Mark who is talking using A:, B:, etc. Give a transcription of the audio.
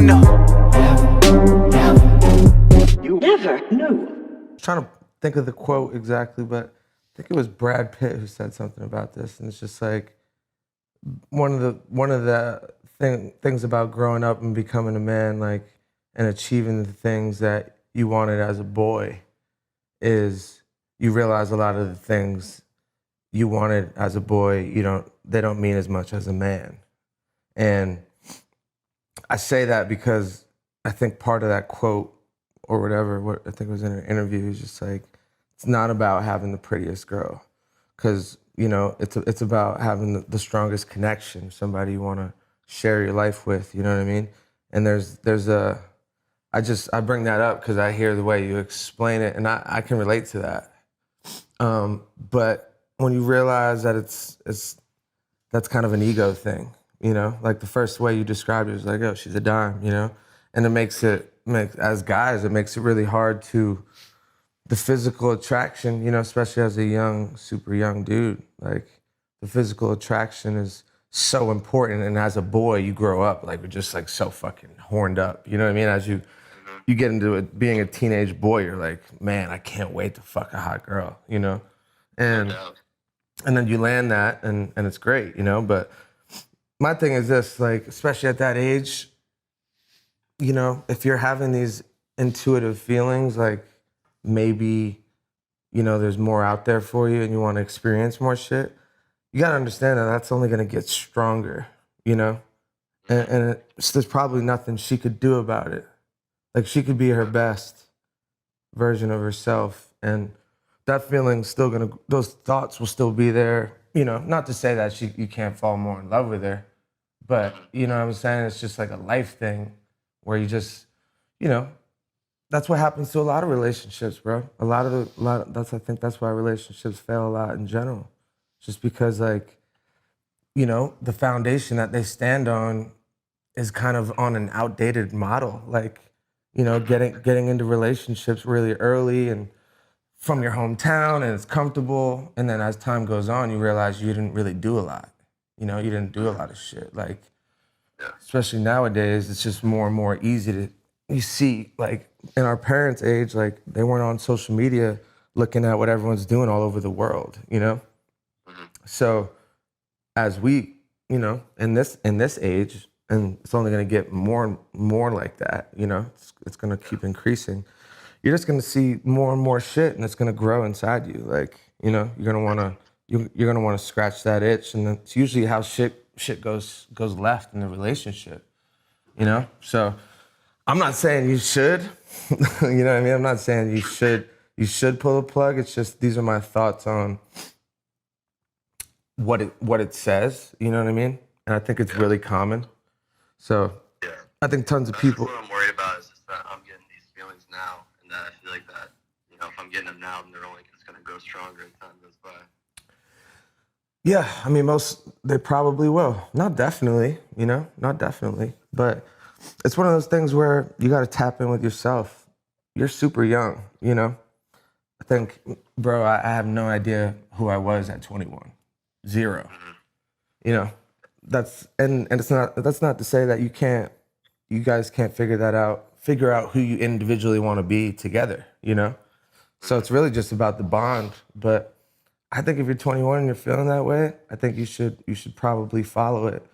A: You never know.
B: I'm trying to think of the quote exactly, but I think it was Brad Pitt who said something about this, and it's just like one of the things about growing up and becoming a man, like, and achieving the things that you wanted as a boy, is you realize a lot of the things you wanted as a boy, they don't mean as much as a man. And I say that because I think part of that quote or whatever, what I think it was in an interview, is just like, it's not about having the prettiest girl, because it's about having the strongest connection, somebody you want to share your life with. You know what I mean? And I bring that up because I hear the way you explain it, and I can relate to that. But when you realize that that's kind of an ego thing, like the first way you described it was like, oh, she's a dime, and as guys, it makes it really hard to, the physical attraction, especially as a super young dude, like the physical attraction is so important. And as a boy, you grow up like, we're just like so fucking horned up. You know what I mean? As you get into it, being a teenage boy, you're like, man, I can't wait to fuck a hot girl, And then you land that and it's great, But my thing is this, like, especially at that age, if you're having these intuitive feelings, like maybe, there's more out there for you and you want to experience more shit, you got to understand that that's only going to get stronger, and there's probably nothing she could do about it. Like, she could be her best version of herself, and that feeling's still those thoughts will still be there, not to say that you can't fall more in love with her, but you know what I'm saying? It's just like a life thing where you just, that's what happens to a lot of relationships, bro. I think that's why relationships fail a lot in general. Just because, like, the foundation that they stand on is kind of on an outdated model. Like, getting into relationships really early and from your hometown, and it's comfortable. And then as time goes on, you realize you didn't really do a lot. You didn't do a lot of shit. Like, especially nowadays, it's just more and more easy you see, like, in our parents' age, like, they weren't on social media looking at what everyone's doing all over the world, So as we, in this age, and it's only going to get more and more like that, it's going to keep increasing. You're just going to see more and more shit, and it's going to grow inside you. Like, you're going to want to scratch that itch, and that's usually how shit goes left in a relationship, So I'm not saying you should, you know what I mean? I'm not saying you should pull a plug. It's just, these are my thoughts on what it says, you know what I mean? And I think it's really common. So I think tons of people.
C: What I'm worried about is just that I'm getting these feelings now, and that I feel like that, if I'm getting them now, then they're only just going to grow stronger as time goes by.
B: Yeah, I mean, they probably will. Not definitely, not definitely. But it's one of those things where you got to tap in with yourself. You're super young, I think, bro, I have no idea who I was at 21. Zero. That's not to say that you guys can't figure out who you individually want to be together, So it's really just about the bond. But I think if you're 21 and you're feeling that way, I think you should probably follow it.